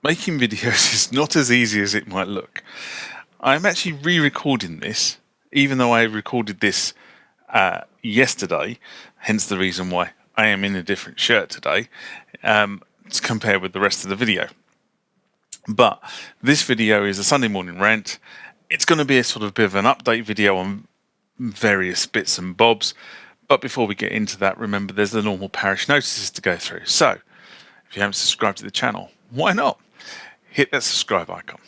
making videos is not as easy as it might look. I'm actually re-recording this, even though I recorded this yesterday, hence the reason why I am in a different shirt today, to compare with the rest of the video. But this video is a Sunday morning rant. It's going to be a sort of bit of an update video on various bits and bobs. But before we get into that, remember there's the normal parish notices to go through. So if you haven't subscribed to the channel, why not? Hit that subscribe icon.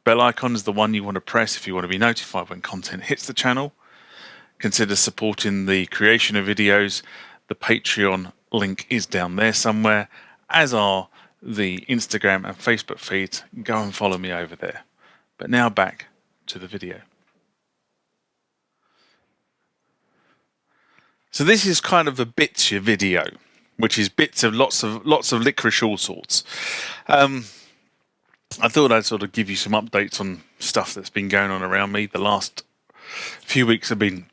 Bell icon is the one you want to press if you want to be notified when content hits the channel. Consider supporting the creation of videos. The Patreon link is down there somewhere, as are the Instagram and Facebook feeds. Go and follow me over there. But now back to the video. So this is kind of a bits video, which is bits of lots of licorice all sorts. I thought I'd sort of give you some updates on stuff that's been going on around me. The last few weeks have been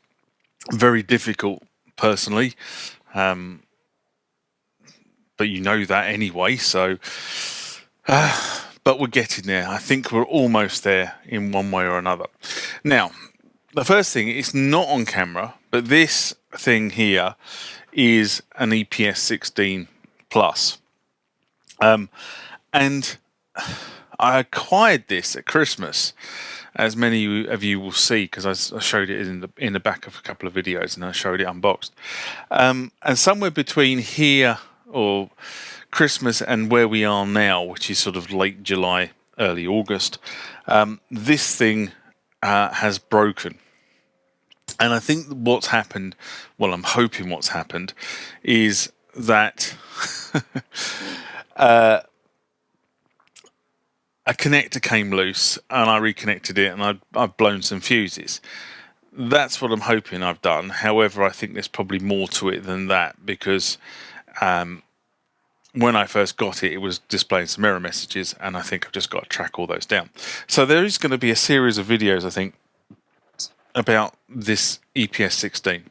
very difficult personally, but you know that anyway. So, but we're getting there. I think we're almost there in one way or another. Now, the first thing, it's not on camera, but this thing here is an EPS16 Plus, and I acquired this at Christmas, as many of you will see, because I showed it in the back of a couple of videos, and I showed it unboxed. And somewhere between here or Christmas and where we are now, which is sort of late July, early August, this thing has broken. And I think what's happened, well, I'm hoping what's happened, is that a connector came loose and I reconnected it, and I've blown some fuses. That's what I'm hoping I've done. However, I think there's probably more to it than that, because when I first got it, it was displaying some error messages, and I think I've just got to track all those down. So there is going to be a series of videos, I think, about this EPS16,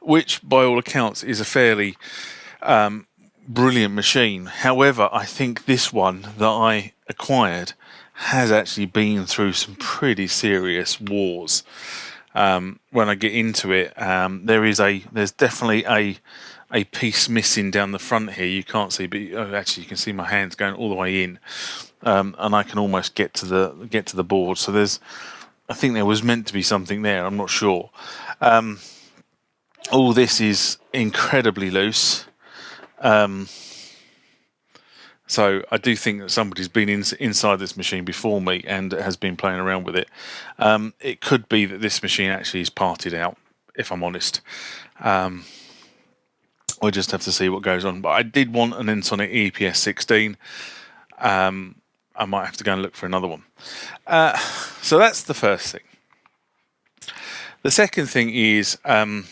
which by all accounts is a fairly brilliant machine. However, I think this one that I acquired has actually been through some pretty serious wars. When I get into it, there's definitely a piece missing down the front here. You can't see, but actually you can see my hands going all the way in, and I can almost get to the board. So I think there was meant to be something there. I'm not sure. All this is incredibly loose. So I do think that somebody's been inside this machine before me and has been playing around with it. It could be that this machine actually is parted out, if I'm honest. We'll just have to see what goes on. But I did want an Ensoniq EPS16. I might have to go and look for another one. So that's the first thing. The second thing is, I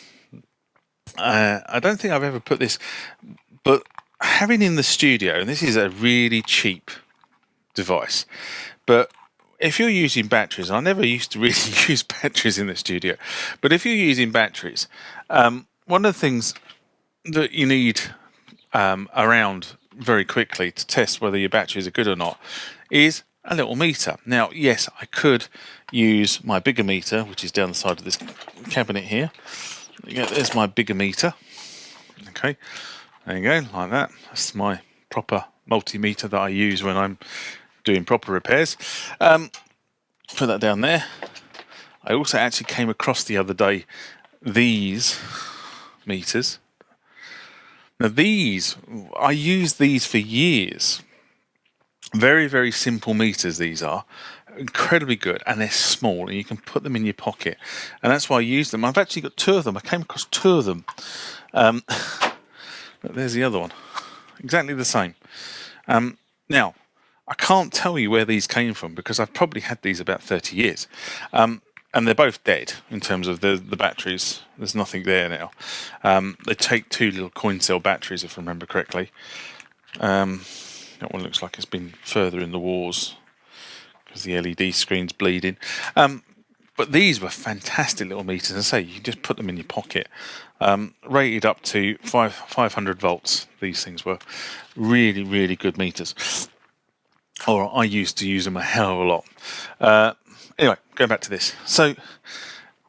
don't think I've ever put this, but having in the studio, and this is a really cheap device, but if you're using batteries, I never used to really use batteries in the studio, but if you're using batteries, one of the things that you need around very quickly to test whether your batteries are good or not is a little meter. Now, yes, I could use my bigger meter, which is down the side of this cabinet here. There's my bigger meter. Okay, there you go, like that. That's my proper multimeter that I use when I'm doing proper repairs. Put that down there. I also actually came across the other day these meters. Now I used these for years. Very, very simple meters these are. Incredibly good, and they're small, and you can put them in your pocket. And that's why I use them. I've actually got two of them. I came across two of them. There's the other one. Exactly the same. Now, I can't tell you where these came from because I've probably had these about 30 years. And they're both dead in terms of the batteries. There's nothing there now. They take two little coin cell batteries, if I remember correctly. That one looks like it's been further in the wars because the LED screen's bleeding. But these were fantastic little meters. And say you just put them in your pocket. Rated up to 500 volts. These things were really, really good meters. Or I used to use them a hell of a lot. Anyway, going back to this.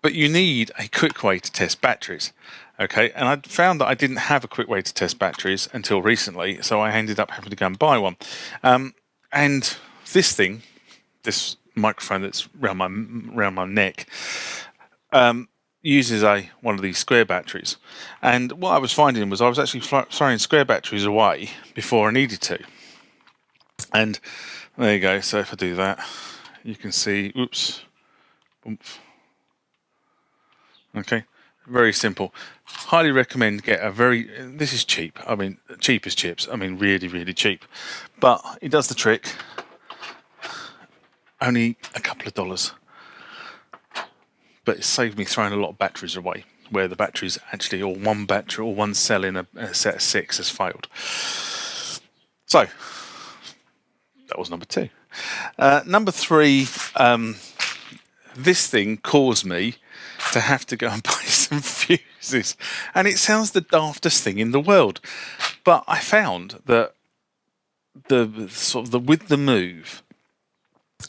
But you need a quick way to test batteries. Okay, and I found that I didn't have a quick way to test batteries until recently, so I ended up having to go and buy one. And this thing, this microphone that's around my neck, uses one of these square batteries. And what I was finding was I was actually throwing square batteries away before I needed to. And there you go. So if I do that, you can see. Oops. Oomph. Okay. Very simple. Highly recommend get a this is cheap. I mean, cheap as chips. I mean, really, really cheap. But it does the trick. Only a couple of dollars. But it saved me throwing a lot of batteries away, where the batteries actually, or one battery, or one cell in a set of 6 has failed. So, that was number 2. Number 3, this thing caused me to have to go and buy some fuses, and it sounds the daftest thing in the world, but I found that with the move,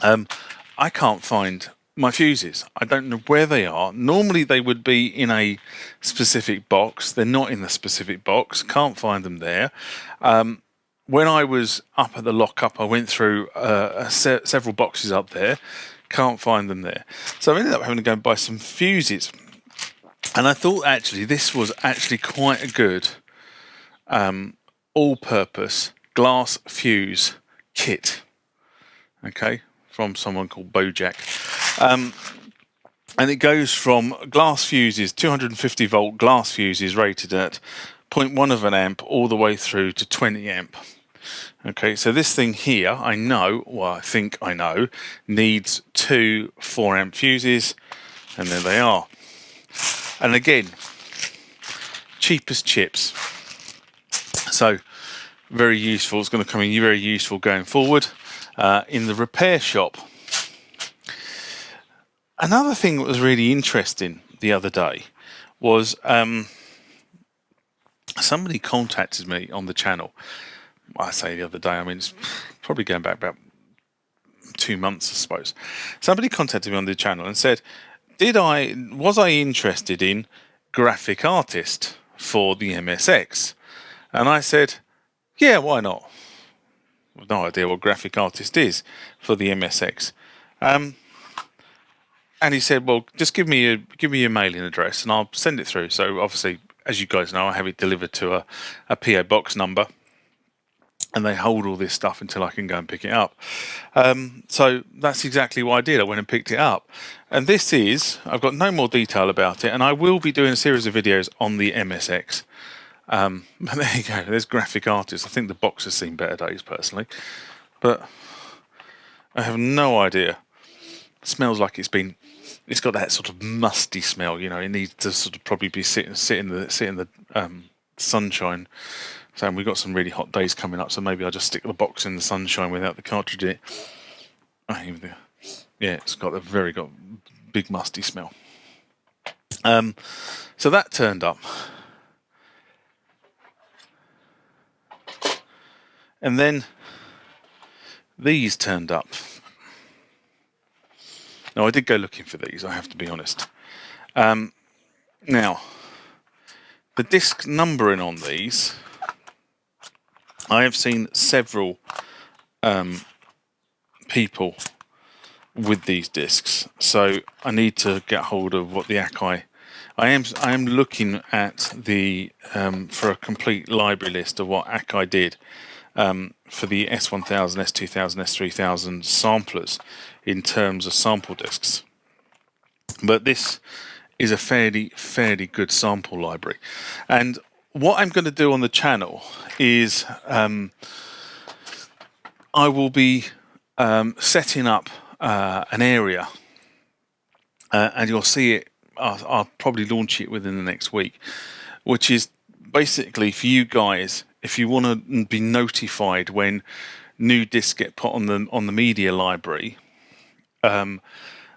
I can't find my fuses. I don't know where they are. Normally they would be in a specific box. They're not in the specific box. Can't find them there. When I was up at the lockup, I went through several boxes up there. Can't find them there. So I ended up having to go and buy some fuses. And I thought actually this was actually quite a good all-purpose glass fuse kit. Okay, from someone called Bojack. And it goes from glass fuses, 250 volt glass fuses rated at 0.1 of an amp all the way through to 20 amp. Okay, so this thing here, I think I know, needs 2 4 amp fuses, and there they are. And again, cheap as chips. So, very useful. It's going to come in very useful going forward in the repair shop. Another thing that was really interesting the other day was somebody contacted me on the channel. I say the other day, I mean, it's probably going back about 2 months, I suppose. Somebody contacted me on the channel and said, was I interested in graphic artist for the MSX? And I said, yeah, why not? I've no idea what graphic artist is for the MSX. And he said, well, just give me your mailing address and I'll send it through. So obviously, as you guys know, I have it delivered to a PO box number, and they hold all this stuff until I can go and pick it up. So that's exactly what I did. I went and picked it up. And I've got no more detail about it, and I will be doing a series of videos on the MSX. But there you go, there's graphic artists. I think the box has seen better days, personally. But I have no idea. It smells like it's got that sort of musty smell, you know. It needs to sort of probably be sit in the sunshine. So we've got some really hot days coming up, so maybe I'll just stick the box in the sunshine without the cartridge in it. Yeah, it's got a big musty smell. So that turned up. And then these turned up. Now, I did go looking for these, I have to be honest. Now, the disc numbering on these, I have seen several people with these discs, so I need to get hold of what the Akai. I am looking at the for a complete library list of what Akai did for the S1000, S2000, S3000 samplers in terms of sample discs. But this is a fairly good sample library, and what I'm going to do on the channel is I will be setting up an area, and you'll see it. I'll probably launch it within the next week, which is basically for you guys, if you want to be notified when new discs get put on the media library,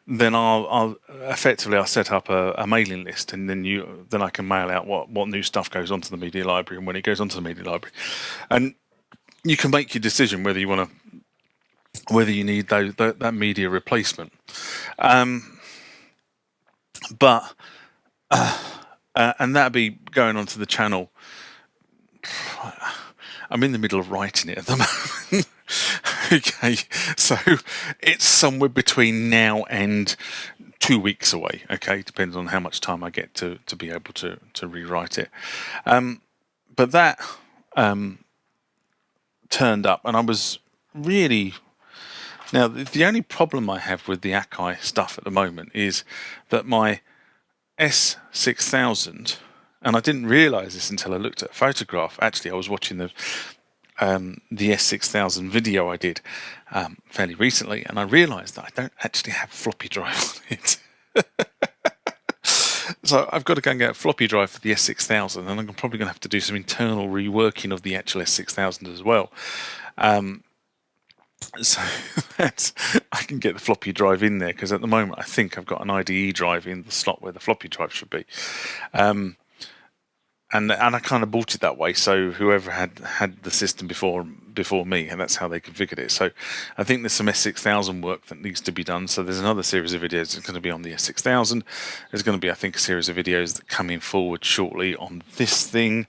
then I'll effectively set up a mailing list, and then I can mail out what new stuff goes onto the media library and when it goes onto the media library, and you can make your decision whether you need that media replacement. But and that'd be going onto the channel. I'm in the middle of writing it at the moment. Okay, so it's somewhere between now and 2 weeks away. Okay, depends on how much time I get to be able to rewrite it. But that turned up, and I was really. Now, the only problem I have with the Akai stuff at the moment is that my S6000, and I didn't realise this until I looked at a photograph. Actually, I was watching the S6000 video I did fairly recently, and I realised that I don't actually have a floppy drive on it. So I've got to go and get a floppy drive for the S6000, and I'm probably going to have to do some internal reworking of the actual S6000 as well. So that I can get the floppy drive in there, because at the moment I think I've got an IDE drive in the slot where the floppy drive should be. And I kind of bought it that way, so whoever had the system before me, and that's how they configured it. So I think there's some S6000 work that needs to be done. So there's another series of videos that's going to be on the S6000. There's going to be, I think, a series of videos that coming forward shortly on this thing.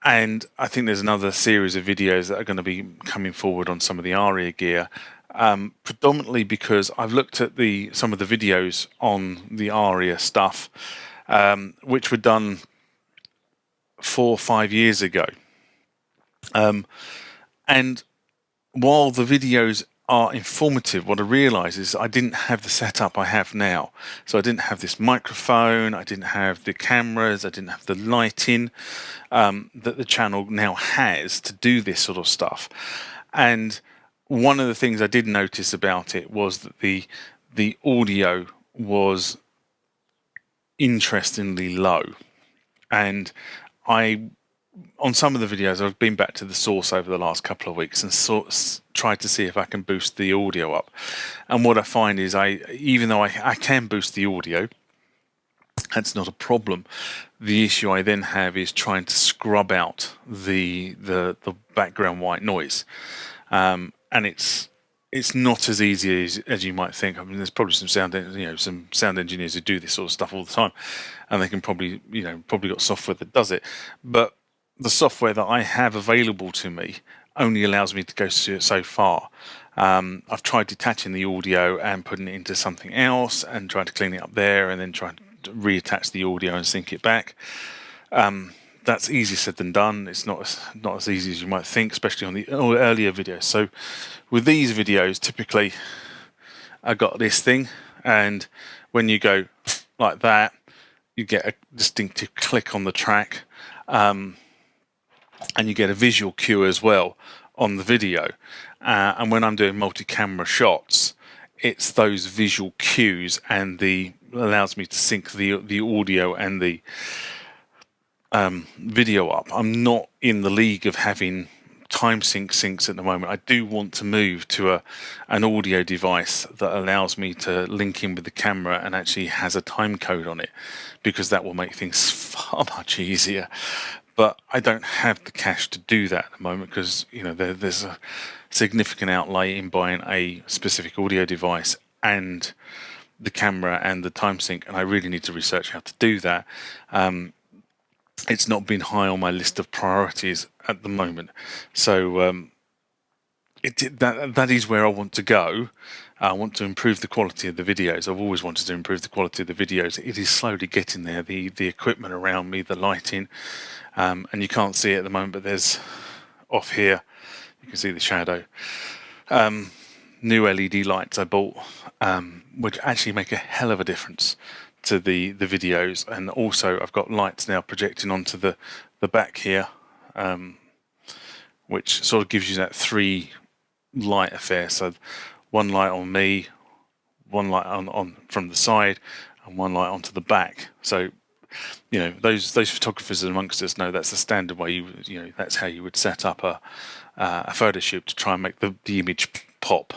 And I think there's another series of videos that are going to be coming forward on some of the ARIA gear, predominantly because I've looked at some of the videos on the ARIA stuff, which were done 4 or 5 years ago. And while the videos are informative, what I realise is I didn't have the setup I have now. So I didn't have this microphone, I didn't have the cameras, I didn't have the lighting that the channel now has to do this sort of stuff. And one of the things I did notice about it was that the audio was interestingly low. And on some of the videos, I've been back to the source over the last couple of weeks and tried to see if I can boost the audio up. And what I find is, even though I can boost the audio, that's not a problem. The issue I then have is trying to scrub out the background white noise, and it's not as easy as you might think. I mean, there's probably some sound engineers who do this sort of stuff all the time, and they can probably got software that does it. But the software that I have available to me only allows me to go so far. I've tried detaching the audio and putting it into something else, and trying to clean it up there, and then trying to reattach the audio and sync it back. That's easier said than done. It's not as easy as you might think, especially on the earlier videos. So with these videos, typically I got this thing, and when you go like that, you get a distinctive click on the track, and you get a visual cue as well on the video. And when I'm doing multi-camera shots, it's those visual cues and allows me to sync the audio and the video up. I'm not in the league of having time syncs at the moment. I do want to move to an audio device that allows me to link in with the camera and actually has a time code on it, because that will make things far much easier. But I don't have the cash to do that at the moment, because there's a significant outlay in buying a specific audio device and the camera and the time sync, and I really need to research how to do that. It's not been high on my list of priorities at the moment, so that is where I want to go. I want to improve the quality of the videos. I've always wanted to improve the quality of the videos. It is slowly getting there. The equipment around me, the lighting, and you can't see it at the moment, but there's off here, you can see the shadow. New LED lights I bought, which actually make a hell of a difference to the videos. And also I've got lights now projecting onto the back here, which sort of gives you that 3 light affair. So one light on me, one light on from the side, and one light onto the back. So those photographers amongst us know that's the standard way that's how you would set up a photo shoot to try and make the image pop.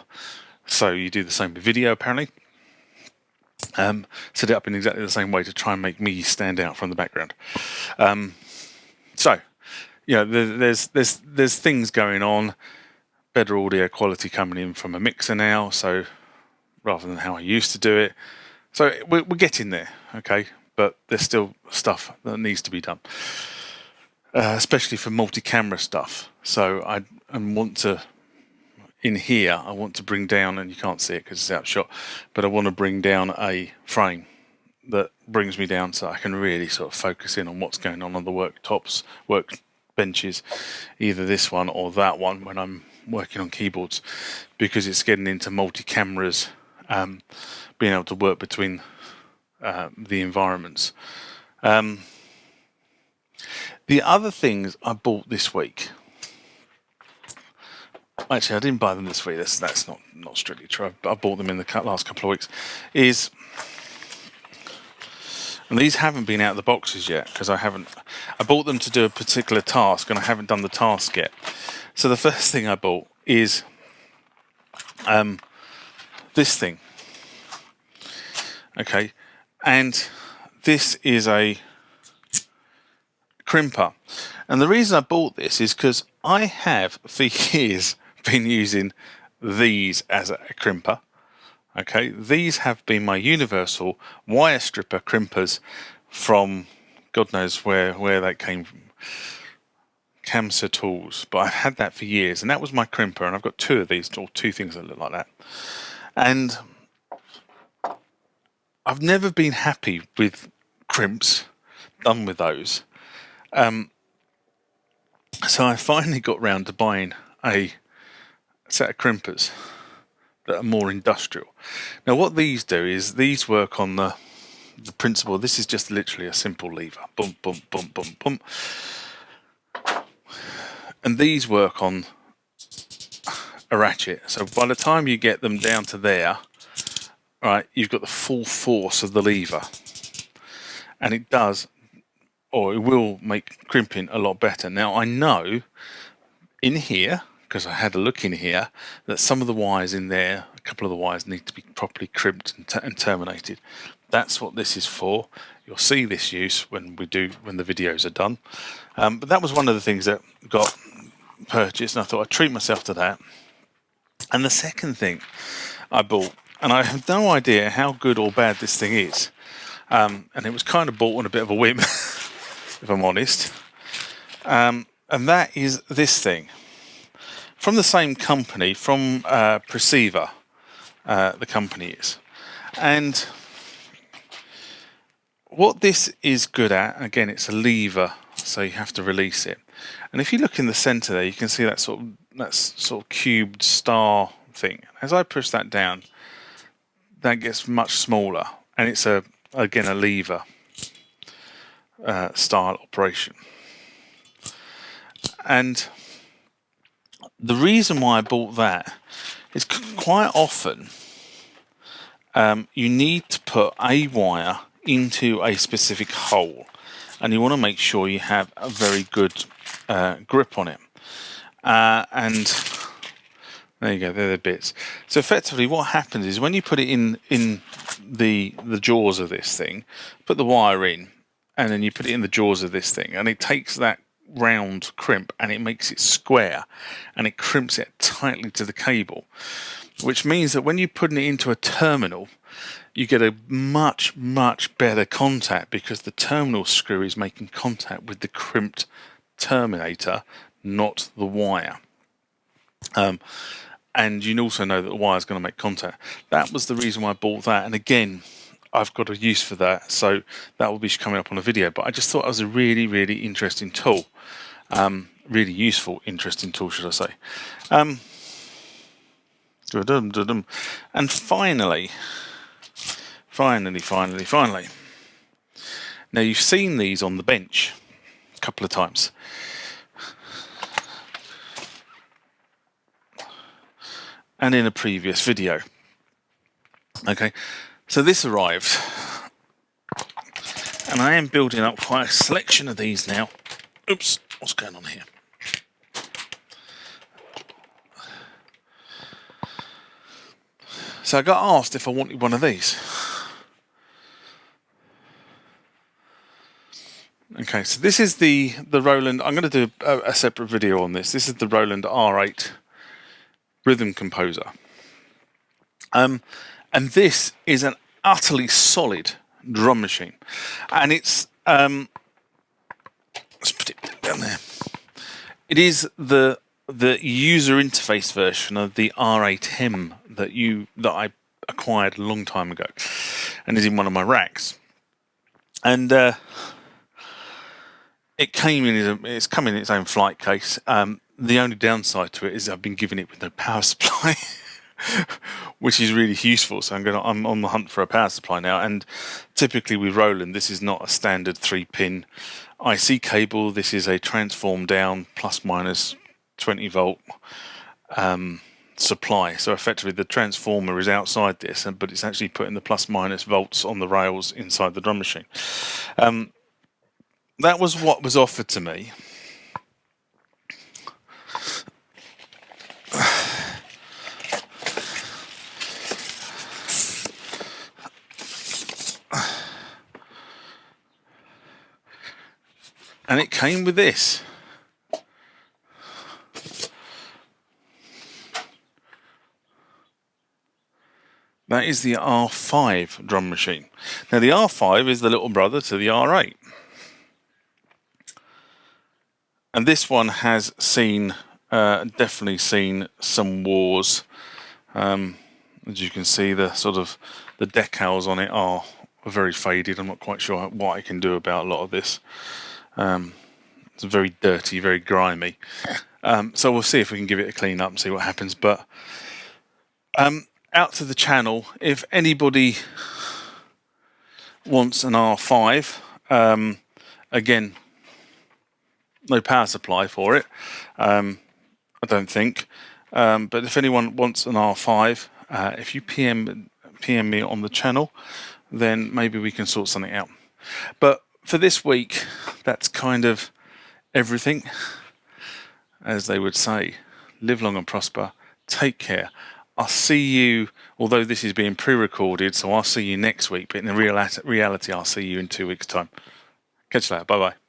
So you do the same with video, apparently. Set it up in exactly the same way to try and make me stand out from the background. So, you know, there's things going on. Better audio quality coming in from a mixer now, so rather than how I used to do it. So we're getting there, okay? But there's still stuff that needs to be done, especially for multi-camera stuff. So I want to, in here, I want to bring down, and you can't see it because it's out of shot, but I want to bring down a frame that brings me down so I can really sort of focus in on what's going on the worktops, workbenches, either this one or that one when I'm working on keyboards, because it's getting into multi-cameras, being able to work between the environments. The other things I bought this week, actually I didn't buy them this week, that's not strictly true, I bought them in the last couple of weeks, and these haven't been out of the boxes yet because I bought them to do a particular task and I haven't done the task yet. So the first thing I bought is this thing. Okay, and this is a crimper. And the reason I bought this is because I have for years been using these as a crimper. Okay, these have been my universal wire stripper crimpers from God knows where they came from. Camsa Tools, but I've had that for years, and that was my crimper, and I've got two of these, or two things that look like that. And I've never been happy with crimps done with those. So I finally got round to buying a set of crimpers that are more industrial. Now what these do is these work on the principle. This is just literally a simple lever. Boom, boom, boom, boom, boom. And these work on a ratchet. So by the time you get them down to there, right, you've got the full force of the lever. And it does, or it will make crimping a lot better. Now I know in here, because I had a look in here, that some of the wires in there, a couple of the wires need to be properly crimped and terminated. That's what this is for. You'll see this use when the videos are done. But that was one of the things that got purchased, and I thought I'd treat myself to that. And the second thing I bought, and I have no idea how good or bad this thing is, and it was kind of bought on a bit of a whim, if I'm honest, and that is this thing. From the same company, from Perceiver, the company is. And what this is good at, again, it's a lever, so you have to release it. And if you look in the centre there, you can see that sort of cubed star thing. As I push that down, that gets much smaller, and it's again a lever style operation. And the reason why I bought that is quite often you need to put a wire into a specific hole, and you want to make sure you have a very good grip on it. And there you go, they're the bits. So effectively what happens is when you put it in the jaws of this thing, put the wire in, and then you put it in the jaws of this thing, and it takes that round crimp and it makes it square, and it crimps it tightly to the cable, which means that when you're putting it into a terminal, you get a much better contact, because the terminal screw is making contact with the crimped terminator, not the wire. And you also know that the wire is going to make contact. That was the reason why I bought that, and again, I've got a use for that, so that will be coming up on a video. But I just thought it was a really interesting tool, really useful, interesting tool, should I say. And finally, now you've seen these on the bench a couple of times. And in a previous video. Okay, so this arrived, and I am building up quite a selection of these now. Oops, what's going on here? So I got asked if I wanted one of these. Okay, so this is the Roland. I'm going to do a separate video on this. This is the Roland R8 Rhythm Composer. And this is an utterly solid drum machine. And it's, let's put it down there. It is the user interface version of the R8M that I acquired a long time ago, and is in one of my racks. And it's come in its own flight case. The only downside to it is I've been given it with no power supply, which is really useful. So I'm on the hunt for a power supply now. And typically with Roland, this is not a standard 3-pin IC cable. This is a transform down plus minus 20 volt supply. So effectively the transformer is outside this, but it's actually putting the plus minus volts on the rails inside the drum machine. That was what was offered to me. And it came with this. That is the R5 drum machine. Now the R5 is the little brother to the R8. And this one has definitely seen some wars. As you can see, the decals on it are very faded. I'm not quite sure what I can do about a lot of this. It's very dirty, very grimy. So we'll see if we can give it a clean up and see what happens. But out to the channel, if anybody wants an R5, again, no power supply for it, I don't think. But if anyone wants an R5, if you PM me on the channel, then maybe we can sort something out. But for this week, that's kind of everything. As they would say, live long and prosper. Take care. I'll see you, although this is being pre-recorded, so I'll see you next week. But in reality, I'll see you in 2 weeks' time. Catch you later. Bye-bye.